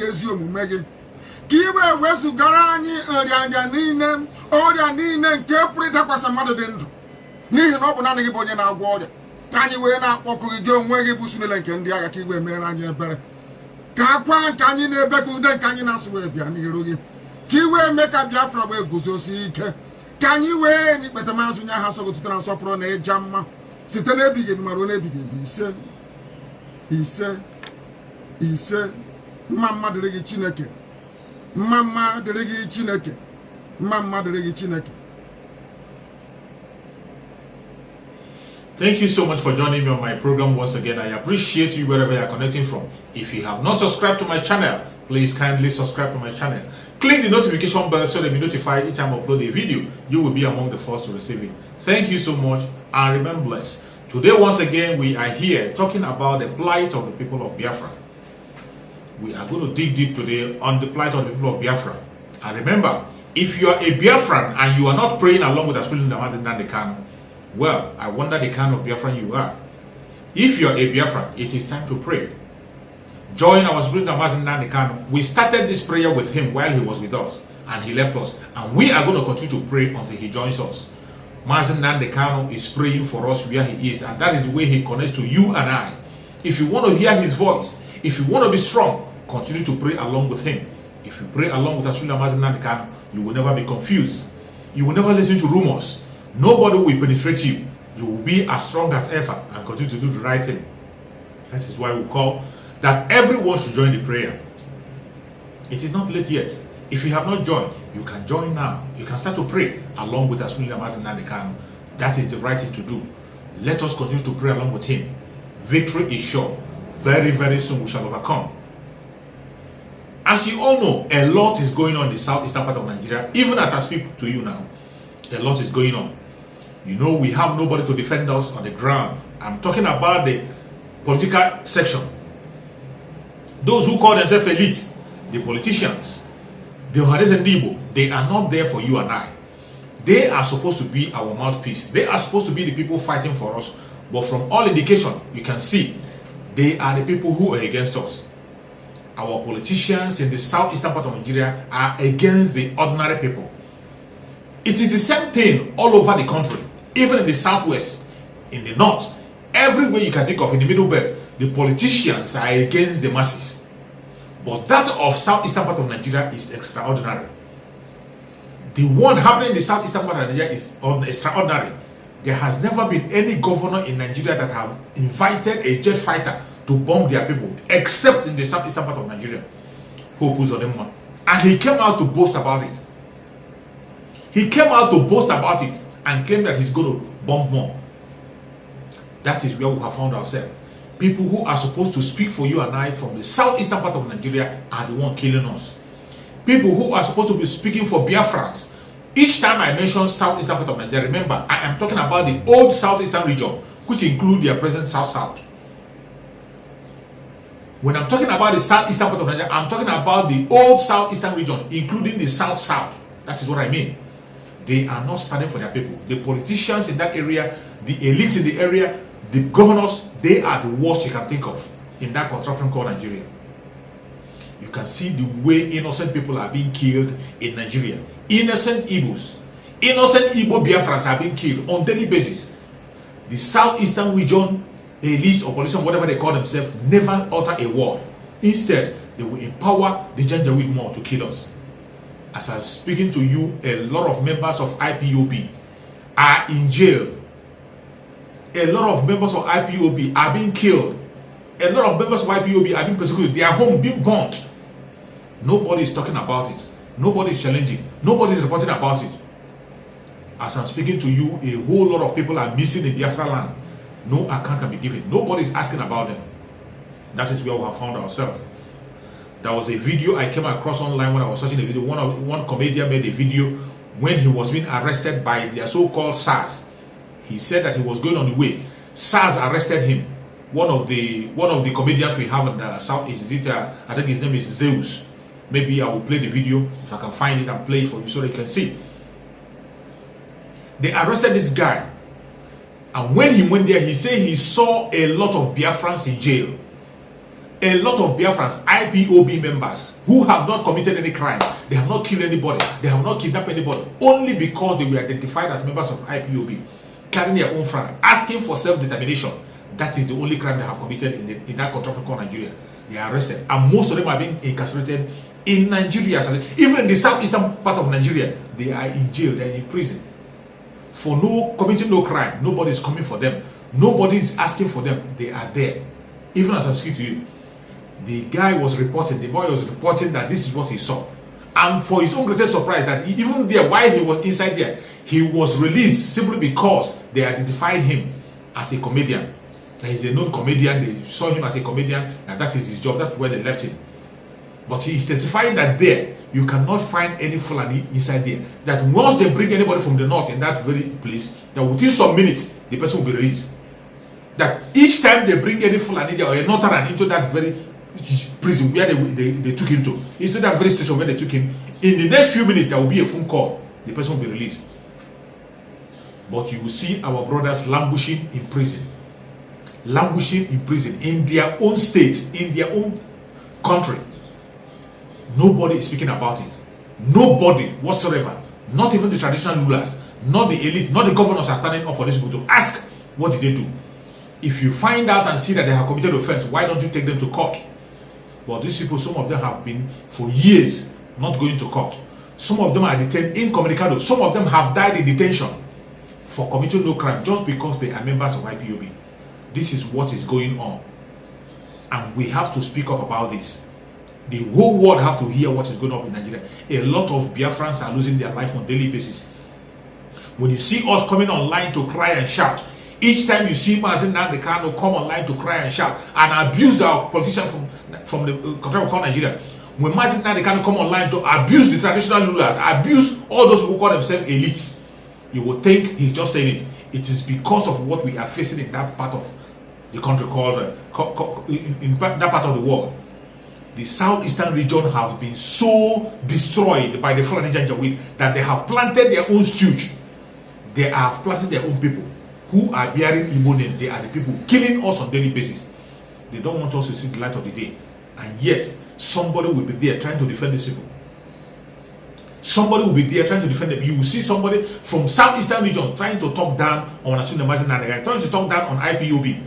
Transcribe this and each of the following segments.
nke ezi omume gị ka iwe wezugara anyị nrịanja niile ọrịa niile nke pụrụ ịdakwasị mmadụ dị ndụ n'ihi na ọ bụ naanị gị bụ onye na-agwọ ọrịa ka anyị wee na-akpọkụ gị onwe gị bụ Chineke nke ndị agha ka iwe mere anyị ebere ka akwa nke anyị na-ebe ka ude nke anyị na-asụ wee bịa n'iru gị ka iwe mee ka Biafra wee guzosi ike ka anyị wee n'ikpete maazụ nye ha sọgotụtara nsọpụrụ na ịja mma site n'ebighị ebi ma ruo n'ebighị ebi ise mma dịrị gị Chineke mma dịrị gị Chineke mma dịrị gị Chineke. Thank you so much for joining me on my program once again. I appreciate you wherever you are connecting from. If you have not subscribed to my channel, please kindly subscribe to my channel. Click the notification bell so that you'll be notified each time I upload a video. You will be among the first to receive it. Thank you so much and remain blessed. Today, once again, we are here talking about the plight of the people of Biafra. We are going to dig deep today on the plight of the people of Biafra. And remember, if you are a Biafran and you are not praying along with us, well, I wonder the kind of Biafran you are. If you are a Biafran, it is time to pray. Join our spirit Nandekano. We started this prayer with him while he was with us and he left us. And we are going to continue to pray until he joins us. Mazen Nandekano is praying for us where he is, and that is the way he connects to you and I. If you want to hear his voice, if you want to be strong, continue to pray along with him. If you pray along with Asula Mazen Nandekano, you will never be confused. You will never listen to rumors. Nobody will penetrate you. You will be as strong as ever and continue to do the right thing. This is why we call that everyone should join the prayer. It is not late yet. If you have not joined, you can join now. You can start to pray along with Asula Mazen Nandekano. That is the right thing to do. Let us continue to pray along with him. Victory is sure. Very, very soon we shall overcome. As you all know, a lot is going on in the southeastern part of Nigeria. Even as I speak to you now, a lot is going on. You know, we have nobody to defend us on the ground. I'm talking about the political section. Those who call themselves elite, the politicians, the Ohares and Igbo, they are not there for you and I. They are supposed to be our mouthpiece. They are supposed to be the people fighting for us. But from all indication, you can see, they are the people who are against us. Our politicians in the southeastern part of Nigeria are against the ordinary people. It is the same thing all over the country, even in the southwest, in the north, everywhere you can think of in the middle belt, the politicians are against the masses. But that of southeastern part of Nigeria is extraordinary. The one happening in the southeastern part of Nigeria is extraordinary. There has never been any governor in Nigeria that have invited a jet fighter to bomb their people, except in the southeastern part of Nigeria. And he came out to boast about it. He came out to boast about it and claim that he's going to bomb more. That is where we have found ourselves. People who are supposed to speak for you and I from the southeastern part of Nigeria are the one killing us. People who are supposed to be speaking for Biafrans. Each time I mention southeastern part of Nigeria, remember, I am talking about the old southeastern region, which include their present south-south. When I'm talking about the southeastern part of Nigeria, I'm talking about the old southeastern region, including the south-south. That is what I mean. They are not standing for their people. The politicians in that area, the elites in the area, the governors, they are the worst you can think of in that construction called Nigeria. You can see the way innocent people are being killed in Nigeria. Innocent Igbos, innocent Igbo Biafrans are being killed on daily basis. The southeastern region, elites or politicians, whatever they call themselves, never utter a word. Instead, they will empower the Janjaweed more to kill us. As I'm speaking to you, a lot of members of IPOB are in jail. A lot of members of IPOB are being killed. A lot of members of IPOB are being persecuted. Their home being burnt. Nobody is talking about it. Nobody is challenging. Nobody is reporting about it. As I'm speaking to you, a whole lot of people are missing in Biafra land. No account can be given. Nobody is asking about them. That is where we have found ourselves. There was a video I came across online when I was searching a video. One comedian made a video when he was being arrested by their so-called SARS. He said that he was going on the way. SARS arrested him. One of the comedians we have in the southeast, I think his name is Zeus. Maybe I will play the video if I can find it and play it for you so that you can see. They arrested this guy, and when he went there, he said he saw a lot of Biafrans in jail. A lot of Biafrans, IPOB members, who have not committed any crime, they have not killed anybody, they have not kidnapped anybody, only because they were identified as members of IPOB, carrying their own flag, asking for self-determination. That is the only crime they have committed in that country called Nigeria. They are arrested, and most of them are being incarcerated in Nigeria. Even in the southeastern part of Nigeria, they are in jail, they are in prison for committing no crime. Nobody is coming for them. Nobody is asking for them. They are there. Even as I speak to you, the boy was reporting that this is what he saw. And for his own greatest surprise, that even there, while he was inside there, he was released simply because they identified him as a comedian. That he's a known comedian. They saw him as a comedian, and that is his job. That's where they left him. But he is testifying that there, you cannot find any Fulani inside there. That once they bring anybody from the north in that very place, that within some minutes, the person will be released. That each time they bring any Fulani or a Northern into that very prison where they took him to, into that very station where they took him, in the next few minutes, there will be a phone call. The person will be released. But you will see our brothers languishing in prison. Languishing in prison in their own state, in their own country. Nobody is speaking about it. Nobody whatsoever. Not even the traditional rulers, not the elite, not the governors are standing up for these people to ask, what did they do? If you find out and see that they have committed offense, why don't you take them to court? Well, these people, some of them have been for years not going to court. Some of them are detained incommunicado. Some of them have died in detention for committing no crime just because they are members of IPOB. This is what is going on. And we have to speak up about this. The whole world have to hear what is going on in Nigeria. A lot of Biafrans are losing their life on a daily basis. When you see us coming online to cry and shout, each time you see Mazen Nandekano come online to cry and shout and abuse our politician from the country called Nigeria, when Mazen Nandekano come online to abuse the traditional rulers, abuse all those who call themselves elites, you will think he's just saying it. It is because of what we are facing in that part of the country called, in that part of the world. The southeastern region has been so destroyed by the Fulani Janjaweed that they have planted their own stooge. They have planted their own people who are bearing Igbo names. They are the people killing us on a daily basis. They don't want us to see the light of the day. And yet, somebody will be there trying to defend these people. Somebody will be there trying to defend them. You will see somebody from southeastern region trying to talk down on Asuna Mazen Nandekano, trying to talk down on IPOB.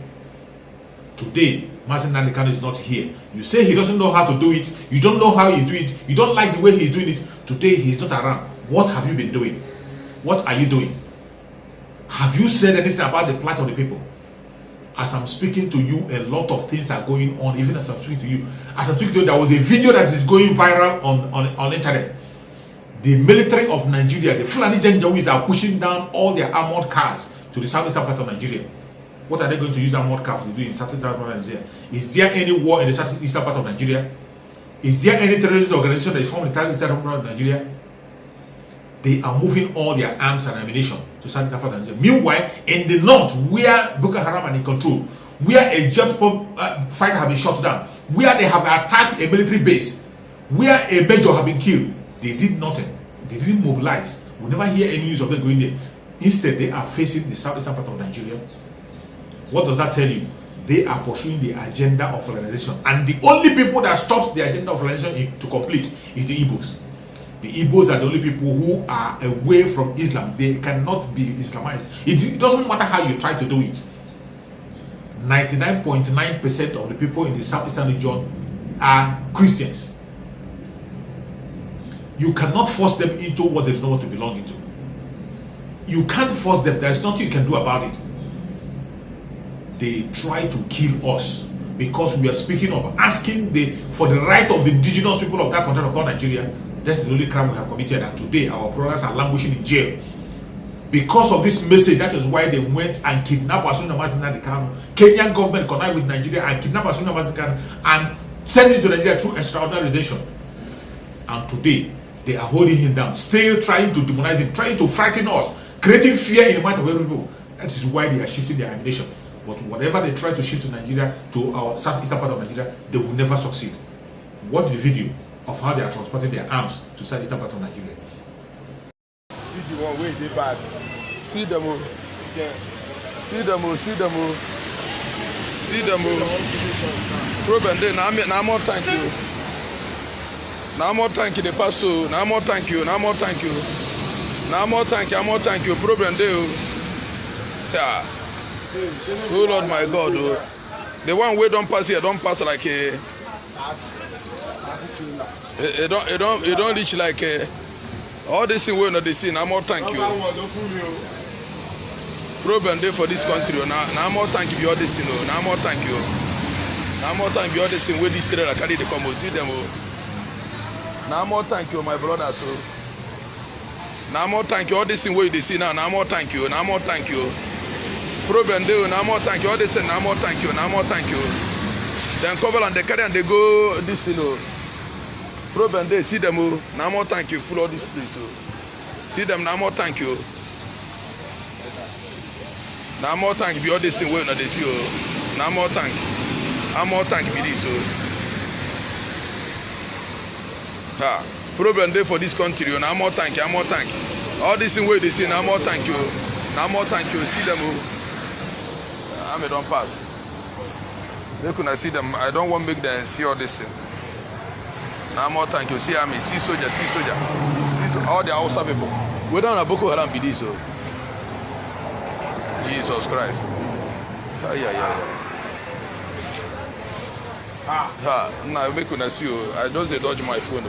Today, Mazen Nandekano is not here. You say he doesn't know how to do it. You don't know how he do it. You don't like the way he's doing it. Today, he's not around. What have you been doing? What are you doing? Have you said anything about the plight of the people? As I'm speaking to you, a lot of things are going on, even as I'm speaking to you. As I'm speaking to you, there was a video that is going viral on internet. The military of Nigeria, the Fulani Janjaweeds, are pushing down all their armored cars to the southeastern part of Nigeria. What are they going to use armored cars to do in southeastern part of Nigeria? Is there any war in the southeastern part of Nigeria? Is there any terrorist organization that is formed in the southeastern part of Nigeria? They are moving all their arms and ammunition to southeastern part of Nigeria. Meanwhile, in the north, where Boko Haram are in control, where a jet fighter have been shot down, where they have attacked a military base, where a major have been killed, they did nothing. They didn't mobilize. We never hear any news of them going there. Instead, they are facing the southeastern part of Nigeria. What does that tell you? They are pursuing the agenda of Fulanization. And the only people that stops the agenda of Fulanization to complete is the Igbos. The Igbos are the only people who are away from Islam. They cannot be Islamized. It doesn't matter how you try to do it. 99.9% of the people in the southeastern region are Christians. You cannot force them into what they do not want to belong into. You can't force them. There's nothing you can do about it. They try to kill us because we are speaking of asking for the right of the indigenous people of that country called Nigeria. That's the only crime we have committed, and today our brothers are languishing in jail. Because of this message, that is why they went and kidnapped Asuna Mazen Nandekano. Kenyan government connived with Nigeria and kidnapped Asuna Mazen Nandekano and sent him to Nigeria through extraordinary detention. And today, they are holding him down, still trying to demonize him, trying to frighten us, creating fear in the mind of every people. That is why they are shifting their ammunition. But whatever they try to shift to Nigeria, to our southeastern part of Nigeria, they will never succeed. Watch the video of how they are transporting their arms to southeastern part of Nigeria. See the one way they bad. See them all. See them. See them all. See them all. See them. Problem there. Now more thank you. Now more thank you. The pastor. Now more thank you. Now more thank you. Now more thank you. More thank you. Problem there. Yeah. Oh Lord my God. Oh. The one way don't pass here. Don't pass like a. It don't reach like a. All this thing we not they see. Now more thank you. Problem there for this country. Now more thank you. All this thing. Now more thank you. Now more thank you. All this thing where this trailer carry the combo. See them. Now more thank you, my brother. So now more thank you. All this thing where they see now. Now more thank you. Now more thank you. Problem there. Now more thank you. All this thing. Now more thank you. Now more thank you. Then cover and they carry and they go this Problem there. See them. Now more thank you. Full all this place. See them. Now more thank you. Now more thank you. All this thing where they see. Now more thank you. Now more thank you. This. Problem there for this country. Now more thank you. Now more thank you. All this thing where they see. Now more thank you. Now more thank you. See them. I may don't pass. They couldn't see them. I don't want to make them see all this thing. Now more thank you. See army, see soldier, see soldier. See all the Hausa people. We don't have Boko Haram be this. Jesus Christ. Now we couldn't see you. I just dodge my phone.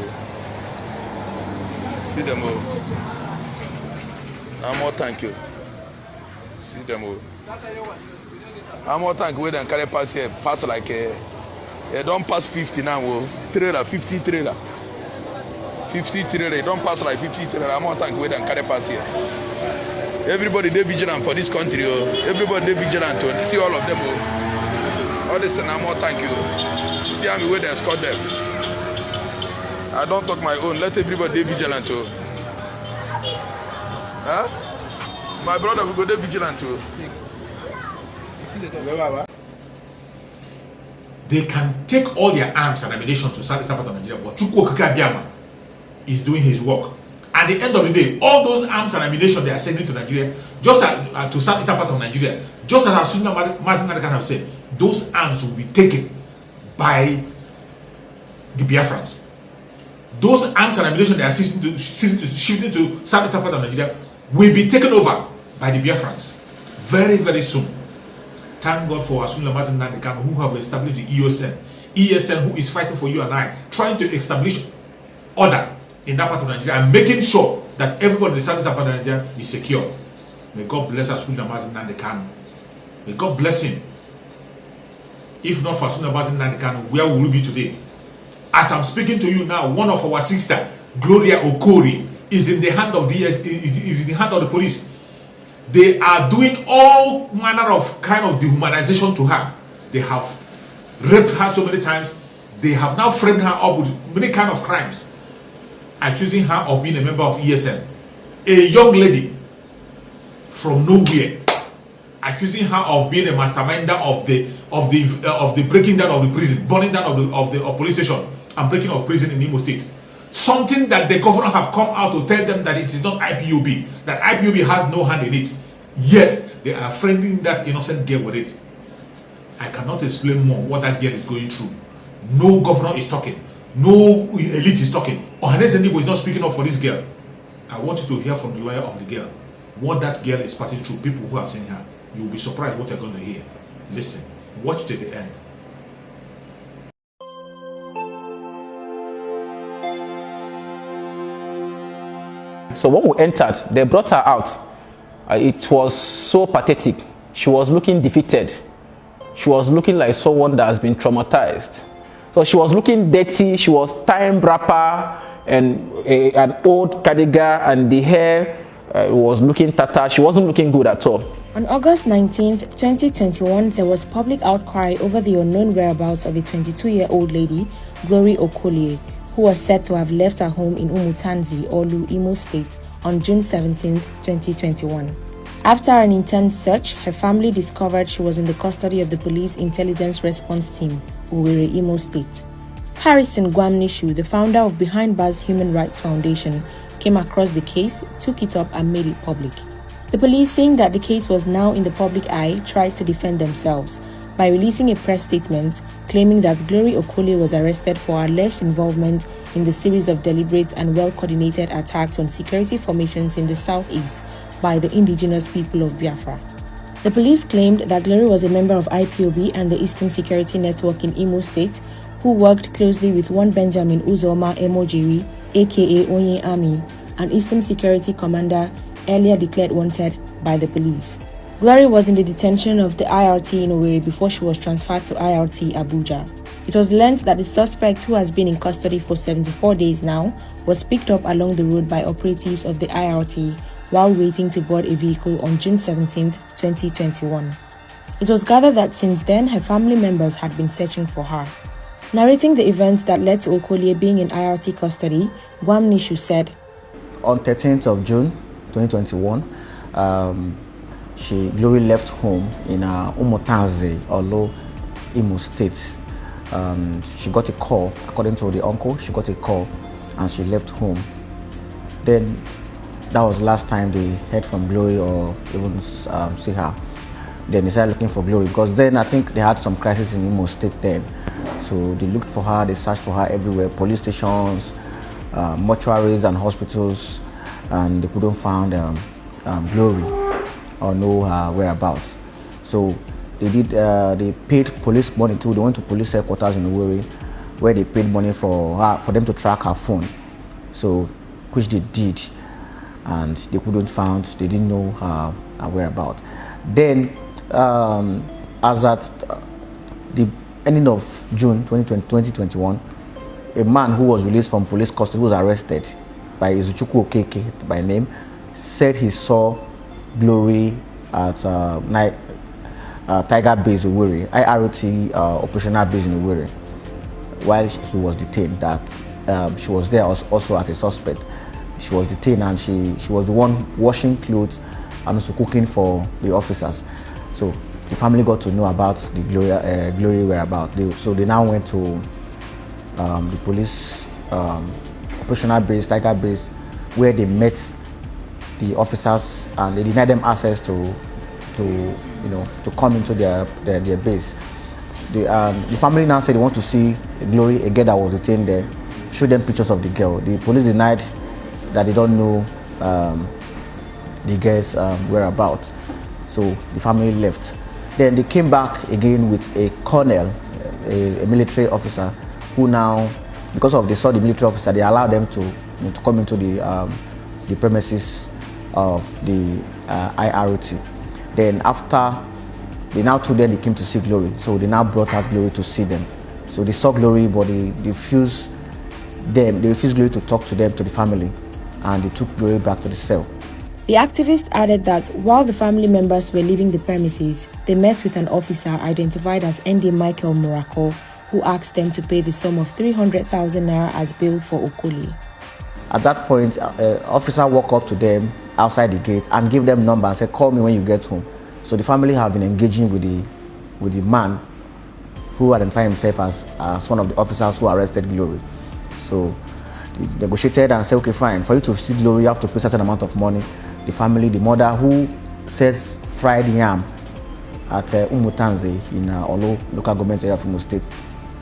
See them. Now more thank you. See them. How more thank you then carry pass here, pass like they don't pass 50 now, trailer, 50 trailer. 50 trailer, don't pass like 50 trailer. How more thank you then carry pass here. Everybody they vigilant for this country, everybody they vigilant to see all of them. All this and more thank you. See how me where they escort them. I don't talk my own, let everybody they vigilant too. Huh? My brother will go there vigilant too. They can take all their arms and ammunition to south part of Nigeria, but Chukwu Okike is doing his work. At the end of the day, all those arms and ammunition they are sending to Nigeria, just to southeastern part of Nigeria, just as Asuna Mazinadi have said, those arms will be taken by the Biafrans. Those arms and ammunition they are shifting to southeastern part of Nigeria will be taken over by the Biafrans very, very soon. Thank God for Asuna Mazinadi who have established the ESN who is fighting for you and I, trying to establish order in that part of Nigeria and making sure that everybody in the southern part of Nigeria is secure. May God bless Asuna Mazinadi. May God bless him. If not for Asuna Mazinadi, where will we be today? As I'm speaking to you now, one of our sister, Gloria Okolie, is in the hand of the police. They are doing all manner of kind of dehumanization to her. They have raped her so many times. They have now framed her up with many kind of crimes, accusing her of being a member of ESN. A young lady from nowhere, accusing her of being a masterminder of the breaking down of the prison, burning down of the police station, and breaking of prison in Imo State. Something that the governor have come out to tell them that it is not IPOB, that IPOB has no hand in it. Yet they are friending that innocent girl with it. I cannot explain more what that girl is going through. No governor is talking. No elite is talking. Ohanes Ndibo is not speaking up for this girl. I want you to hear from the lawyer of the girl what that girl is passing through. People who have seen her, you will be surprised what you're going to hear. Listen, watch till the end. So when we entered, they brought her out. It was so pathetic. She was looking defeated. She was looking like someone that has been traumatized. So she was looking dirty. She was tying wrapper and an old cardigan, and the hair was looking tattered. She wasn't looking good at all. On August 19th, 2021, there was public outcry over the unknown whereabouts of a 22-year-old lady, Gloria Okolie, who was said to have left her home in Umutanzi, Olu, Imo State, on June 17, 2021. After an intense search, her family discovered she was in the custody of the Police Intelligence Response Team, Owerri, Imo State. Harrison Gwamnishu, the founder of Behind Bars Human Rights Foundation, came across the case, took it up and made it public. The police, seeing that the case was now in the public eye, tried to defend themselves, by releasing a press statement claiming that Gloria Okolie was arrested for alleged involvement in the series of deliberate and well-coordinated attacks on security formations in the southeast by the indigenous people of Biafra. The police claimed that Gloria was a member of IPOB and the Eastern Security Network in Imo State, who worked closely with one Benjamin Uzoma Emojiri, aka Onye Army, an Eastern Security Commander earlier declared wanted by the police. Gloria was in the detention of the IRT in Owerri before she was transferred to IRT Abuja. It was learned that the suspect, who has been in custody for 74 days now, was picked up along the road by operatives of the IRT while waiting to board a vehicle on June 17, 2021. It was gathered that since then, her family members had been searching for her. Narrating the events that led to Okolie being in IRT custody, Gwam Nishu said, on 13th of June 2021, Gloria left home in Umutanzi, Olo, Imo State. She got a call, according to the uncle, she got a call and she left home. Then that was the last time they heard from Gloria or even see her. Then they started looking for Gloria because then I think they had some crisis in Imo State then. So they looked for her, they searched for her everywhere, police stations, mortuaries and hospitals, and they couldn't find Gloria or know her whereabouts. So they did. They paid police money too. They went to police headquarters in Owerri, where they paid money for them to track her phone. So, which they did, and they couldn't find. They didn't know her whereabouts. Then, as at the ending of June 2021, a man who was released from police custody, who was arrested by Izuchukwu Okeke by name, said he saw Gloria at Tiger Base in Owerri, IRT operational base in Owerri, while he was detained. That she was there also as a suspect. She was detained and she was the one washing clothes and also cooking for the officers. So the family got to know about the Gloria whereabouts. So they now went to the police operational base, Tiger Base, where they met the officers and they denied them access to come into their base. The family now said they want to see Gloria, a girl that was detained there, show them pictures of the girl. The police denied that they don't know the girl's whereabouts. So the family left. Then they came back again with a colonel, a military officer, who now, because of they saw the military officer, they allowed them to come into the premises of the IRT. Then after, they now told them they came to see Gloria. So they now brought out Gloria to see them. So they saw Gloria, but they refused Gloria to talk to them, to the family, and they took Gloria back to the cell. The activist added that while the family members were leaving the premises, they met with an officer identified as ND Michael Muraco, who asked them to pay the sum of 300,000 naira as bail for Okolie. At that point, an officer walked up to them outside the gate and gave them number and said, "Call me when you get home." So the family have been engaging with the man who identified himself as one of the officers who arrested Gloria. So they negotiated and said, "Okay, fine. For you to see Gloria, you have to pay a certain amount of money." The family, the mother who sells fried yam at Umutanzi in Olo local government area of Imo State,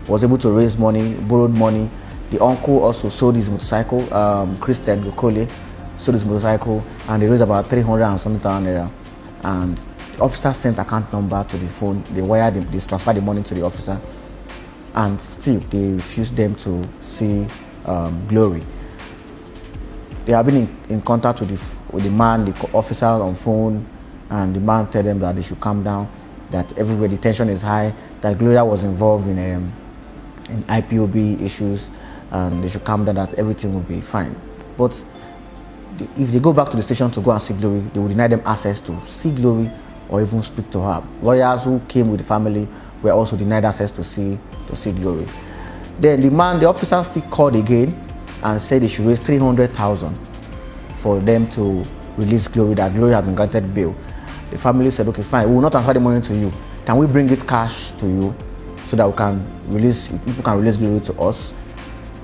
was able to raise money, borrowed money. The uncle also sold his motorcycle, Christian Okolie sold his motorcycle, and they raised about 300 and something thousand naira. And the officer sent account number to the phone. They transferred the money to the officer, and still they refused them to see Gloria. They have been in contact with the man, the officer on phone, and the man told them that they should calm down, that everywhere the tension is high, that Gloria was involved in IPOB issues, and they should calm down, that everything will be fine. But if they go back to the station to go and see Gloria, they will deny them access to see Gloria or even speak to her. Lawyers who came with the family were also denied access to see Gloria. Then the officer still called again and said they should raise 300,000 for them to release Gloria, that Gloria had been granted bail. The family said, "Okay, fine, we will not transfer the money to you. Can we bring it cash to you so that people can release Gloria to us?"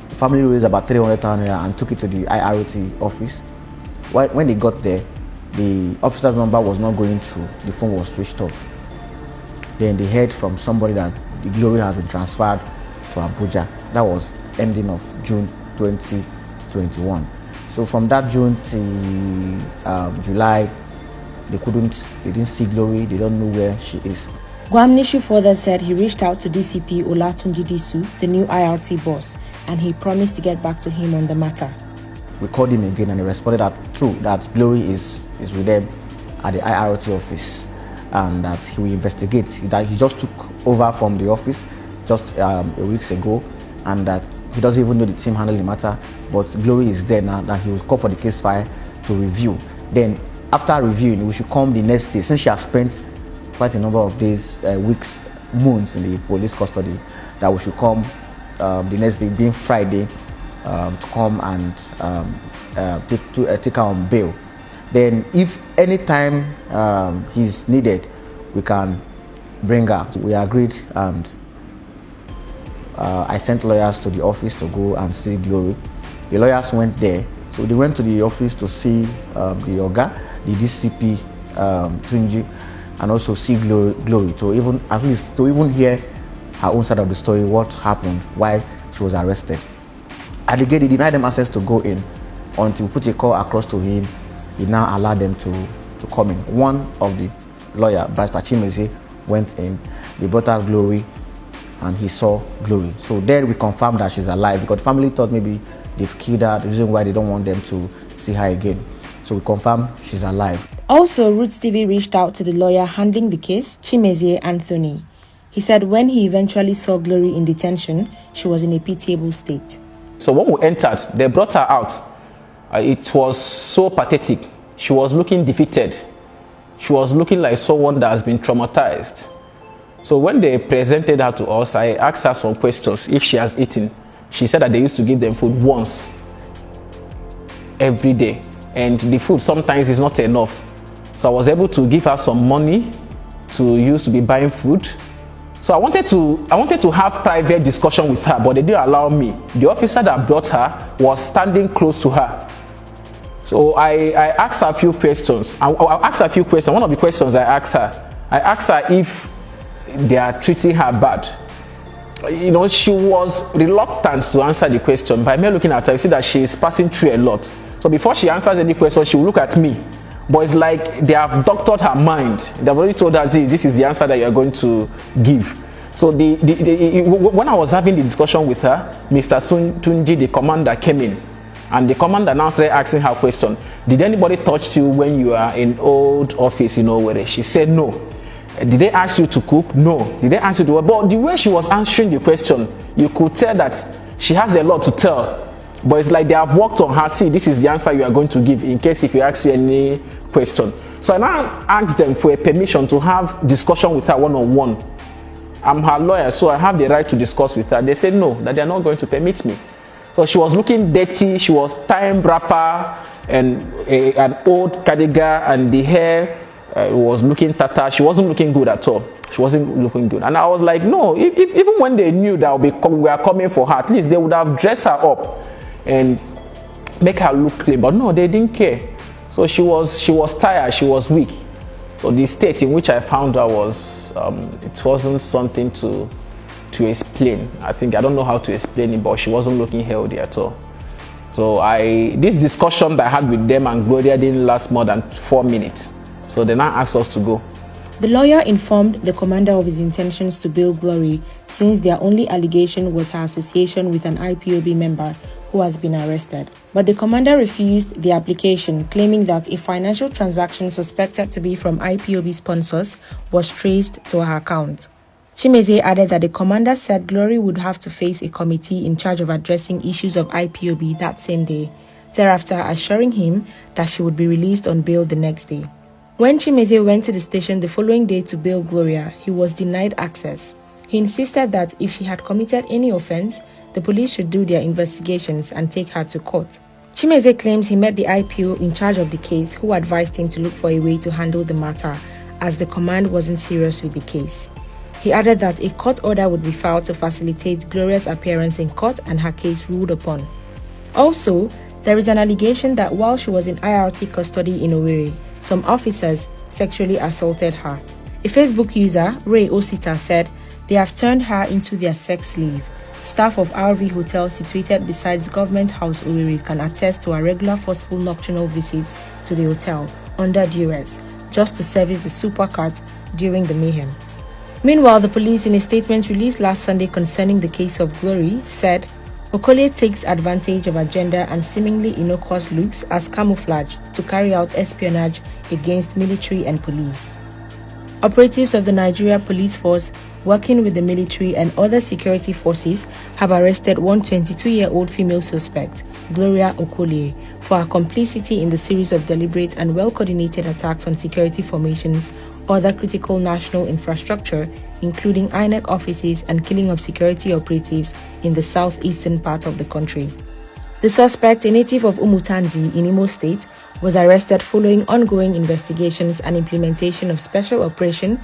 The family raised about 300,000 and took it to the IRT office. When they got there, the officer's number was not going through. The phone was switched off. Then they heard from somebody that the Glory has been transferred to Abuja. That was ending of June 2021. So from that June to July, they didn't see Glory, they don't know where she is. Gwamnishu further said he reached out to DCP Olatunji Disu, the new IRT boss, and he promised to get back to him on the matter. We called him again and he responded that true, that Glory is with them at the IRT office and that he will investigate. That he just took over from the office just a week ago and that he doesn't even know the team handling the matter, but Glory is there now, that he will call for the case file to review. Then after reviewing, we should come the next day, since she has spent quite a number of days, weeks, months in the police custody, that we should come the next day, being Friday, to come and take her on bail. Then if any time he's needed, we can bring her. We agreed and I sent lawyers to the office to go and see Glory. The lawyers went there, so they went to the office to see the Oga, the DCP Tunji, and also see Glory to even hear her own side of the story, what happened, why she was arrested. At the gate, he denied them access to go in until we put a call across to him. He now allowed them to come in. One of the lawyer, Barrister Chimeze, went in. They brought out Glory and he saw Glory. So then we confirmed that she's alive, because the family thought maybe they've killed her, the reason why they don't want them to see her again. So we confirmed she's alive. Also, Roots TV reached out to the lawyer handling the case, Chimezie Anthony. He said when he eventually saw Glory in detention, she was in a pitiable state. So when we entered, they brought her out. It was so pathetic. She was looking defeated. She was looking like someone that has been traumatized. So when they presented her to us, I asked her some questions if she has eaten. She said that they used to give them food once every day, and the food sometimes is not enough. So I was able to give her some money to use to be buying food. So I wanted to have private discussion with her, but they didn't allow me. The officer that brought her was standing close to her. So I asked her a few questions. I asked her a few questions. One of the questions I asked her if they are treating her bad. You know, she was reluctant to answer the question. By me looking at her, you see that she is passing through a lot. So before she answers any question, she will look at me. But it's like they have doctored her mind. They've already told her this is the answer that you are going to give. So when I was having the discussion with her, Mr. Tunji, the commander, came in. And the commander now started asking her question. Did anybody touch you when you are in old office in Owerri? She said no. Did they ask you to cook? No. Did they ask you to work? But the way she was answering the question, you could tell that she has a lot to tell. But it's like they have worked on her. See, this is the answer you are going to give in case if you ask you any question. So I now asked them for a permission to have discussion with her one-on-one. I'm her lawyer, so I have the right to discuss with her. They said no, that they are not going to permit me. So she was looking dirty. She was tying wrapper and an old cardigan, and the hair was looking tattered. She wasn't looking good at all. She wasn't looking good. And I was like, no, even when they knew that we were coming for her, at least they would have dressed her up and make her look clean. But no, they didn't care. So she was tired. She was weak. So the state in which I found her was, it wasn't something to explain. I don't know how to explain it, but she wasn't looking healthy at all. So this discussion that I had with them and Gloria didn't last more than 4 minutes. So they now asked us to go. The lawyer informed the commander of his intentions to bail Glory, since their only allegation was her association with an IPOB member who has been arrested. But the commander refused the application, claiming that a financial transaction suspected to be from IPOB sponsors was traced to her account. Chimezie added that the commander said Glory would have to face a committee in charge of addressing issues of IPOB that same day, thereafter assuring him that she would be released on bail the next day. When Chimezie went to the station the following day to bail Gloria, he was denied access. He insisted that if she had committed any offense, the police should do their investigations and take her to court. Chimezie claims he met the IPO in charge of the case, who advised him to look for a way to handle the matter, as the command wasn't serious with the case. He added that a court order would be filed to facilitate Gloria's appearance in court and her case ruled upon. Also, there is an allegation that while she was in IRT custody in Owerri, some officers sexually assaulted her. A Facebook user, Ray Osita, said they have turned her into their sex slave. Staff of RV Hotel situated beside Government House Owerri can attest to her regular forceful nocturnal visits to the hotel under duress, just to service the supercart during the mayhem. Meanwhile, the police, in a statement released last Sunday concerning the case of Glory, said Okolie takes advantage of her gender and seemingly innocuous looks as camouflage to carry out espionage against military and police. Operatives of the Nigeria Police Force, working with the military and other security forces, have arrested one 22-year-old female suspect, Gloria Okolie, for her complicity in the series of deliberate and well-coordinated attacks on security formations, other critical national infrastructure, including INEC offices, and killing of security operatives in the southeastern part of the country. The suspect, a native of Umutanzi in Imo State, was arrested following ongoing investigations and implementation of Special Operation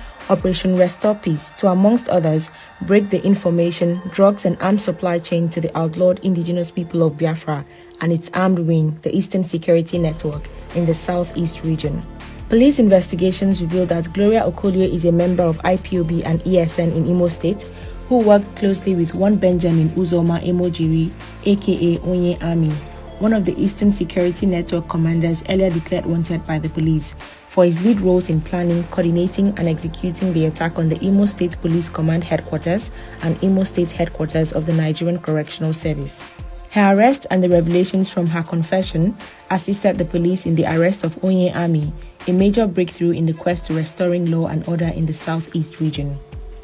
Restore Peace to, amongst others, break the information, drugs and arms supply chain to the outlawed indigenous people of Biafra and its armed wing, the Eastern Security Network, in the southeast region. Police investigations revealed that Gloria Okolie is a member of IPOB and ESN in Imo State, who worked closely with one Benjamin Uzoma Emojiri, aka Onye Army, one of the Eastern Security Network commanders earlier declared wanted by the police, for his lead roles in planning, coordinating and executing the attack on the Imo State Police Command Headquarters and Imo State Headquarters of the Nigerian Correctional Service. Her arrest and the revelations from her confession assisted the police in the arrest of Onye Army, a major breakthrough in the quest to restoring law and order in the southeast region.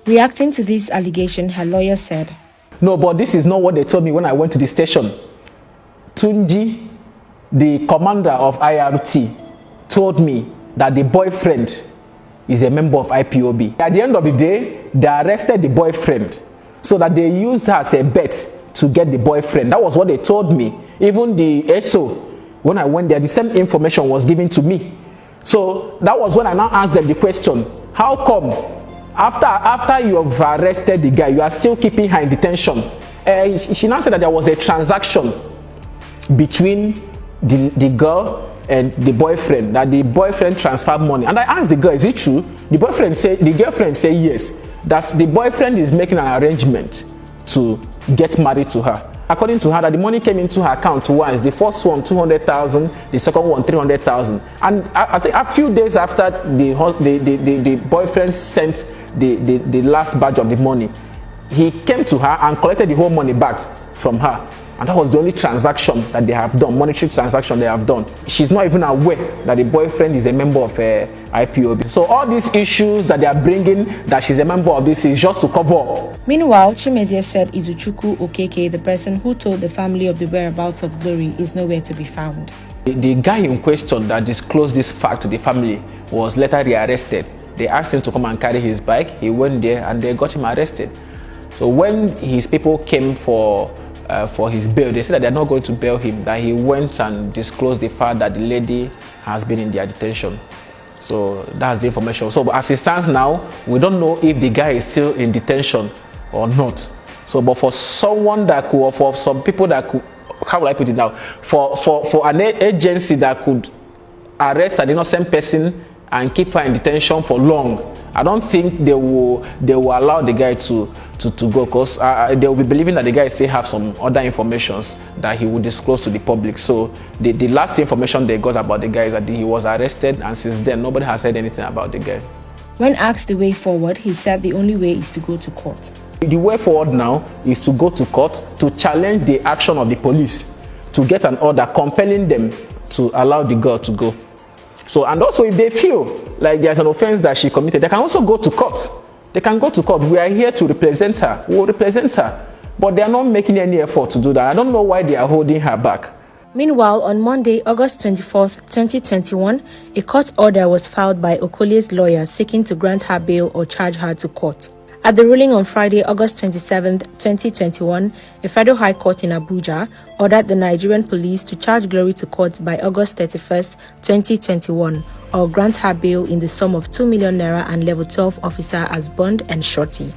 Reacting to this allegation, her lawyer said, "No, but this is not what they told me when I went to the station. Tunji, the commander of IRT, told me that the boyfriend is a member of IPOB. At the end of the day, they arrested the boyfriend so that they used her as a bet to get the boyfriend. That was what they told me. Even the SO, when I went there, the same information was given to me. So that was when I now asked them the question, how come after you have arrested the guy, you are still keeping her in detention? She now said that there was a transaction between the girl and the boyfriend, that the boyfriend transferred money. And I asked the girl, is it true? The girlfriend said yes, that the boyfriend is making an arrangement to get married to her. According to her, that the money came into her account once. The first one 200,000, the second one 300,000. And I think a few days after the boyfriend sent the last batch of the money, he came to her and collected the whole money back from her. And that was the only transaction that they have done, monetary transaction they have done. She's not even aware that the boyfriend is a member of IPOB. So all these issues that they are bringing, that she's a member of this, is just to cover up. Meanwhile, Chimezie said Izuchukwu Okeke, the person who told the family of the whereabouts of Glory, is nowhere to be found. The guy in question that disclosed this fact to the family was later rearrested. They asked him to come and carry his bike. He went there and they got him arrested. So when his people came for his bail, they said that they're not going to bail him, that he went and disclosed the fact that the lady has been in their detention. So that's the information. So as it stands now, we don't know if the guy is still in detention or not. So but for someone that could, or for some people that could, how will I put it now, for an agency that could arrest an innocent person and keep her in detention for long, I don't think they will allow the guy to go, because they will be believing that the guy still have some other informations that he will disclose to the public. So the last information they got about the guy is that he was arrested, and since then nobody has said anything about the guy. When asked the way forward, he said the only way is to go to court. The way forward now is to go to court to challenge the action of the police, to get an order compelling them to allow the girl to go. So, and also if they feel like there's an offense that she committed, they can also go to court. They can go to court. We are here to represent her. We will represent her. But they are not making any effort to do that. I don't know why they are holding her back. Meanwhile, on Monday, August 24th, 2021, a court order was filed by Okolie's lawyer seeking to grant her bail or charge her to court. At the ruling on Friday, August 27th, 2021, a federal high court in Abuja ordered the Nigerian police to charge Glory to court by August 31st, 2021, or grant her bail in the sum of 2 million naira and level 12 officer as bond and surety.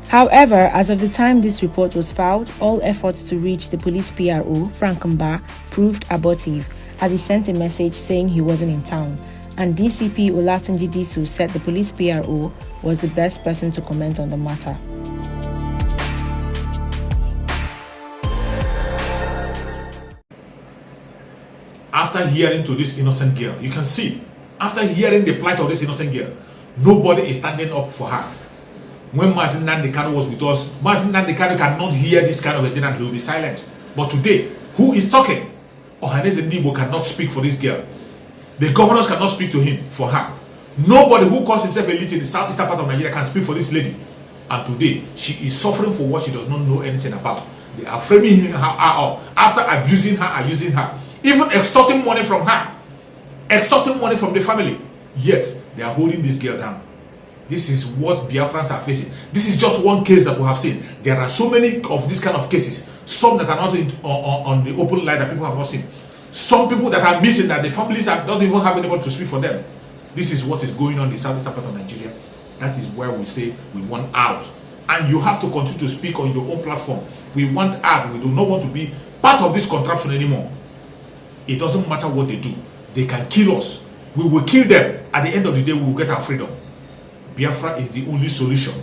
However, as of the time this report was filed, all efforts to reach the police PRO, Frank Mba, proved abortive, as he sent a message saying he wasn't in town. and DCP Olatunji Disu said the police PRO was the best person to comment on the matter. After hearing to this innocent girl, you can see, after hearing the plight of this innocent girl, nobody is standing up for her. When Mazin Nandekano was with us, Mazin Nandekano cannot hear this kind of a thing and he will be silent. But today, who is talking? Ohanes Ndibo cannot speak for this girl. The governors cannot speak to him, for her. Nobody who calls himself elite in the southeastern part of Nigeria can speak for this lady. And today, she is suffering for what she does not know anything about. They are framing her up after abusing her and using her. Even extorting money from her. Extorting money from the family. Yet, they are holding this girl down. This is what Biafrans are facing. This is just one case that we have seen. There are so many of these kind of cases. Some that are not on the open light that people have not seen. Some people that are missing that the families don't even have anybody to speak for them. This is what is going on in the southeastern part of Nigeria. That is where we say we want out. And you have to continue to speak on your own platform. We want out. We do not want to be part of this contraption anymore. It doesn't matter what they do. They can kill us. We will kill them. At the end of the day, we will get our freedom. Biafra is the only solution.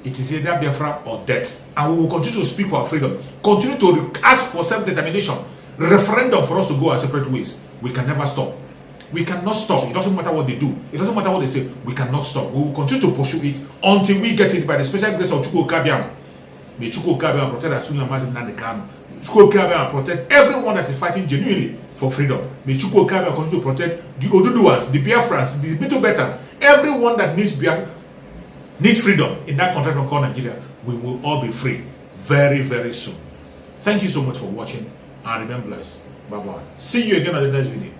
It is either Biafra or death. And we will continue to speak for our freedom. Continue to ask for self-determination. Referendum for us to go our separate ways. We can never stop. We cannot stop. It doesn't matter what they do. It doesn't matter what they say. We cannot stop. We will continue to pursue it until we get it by the special grace of Chukwu Kabiam. May Chukwu Kabiam protect as soon as Nandekano. Chukwu Kabiam protect everyone that is fighting genuinely for freedom. May Chukwu Kabiam continue to protect the Oduduwas, the Biafrans, the Middle Betters, everyone that needs freedom in that country called Nigeria. We will all be free very, very soon. Thank you so much for watching and remain blessed. Bye-bye. See you again on the next video.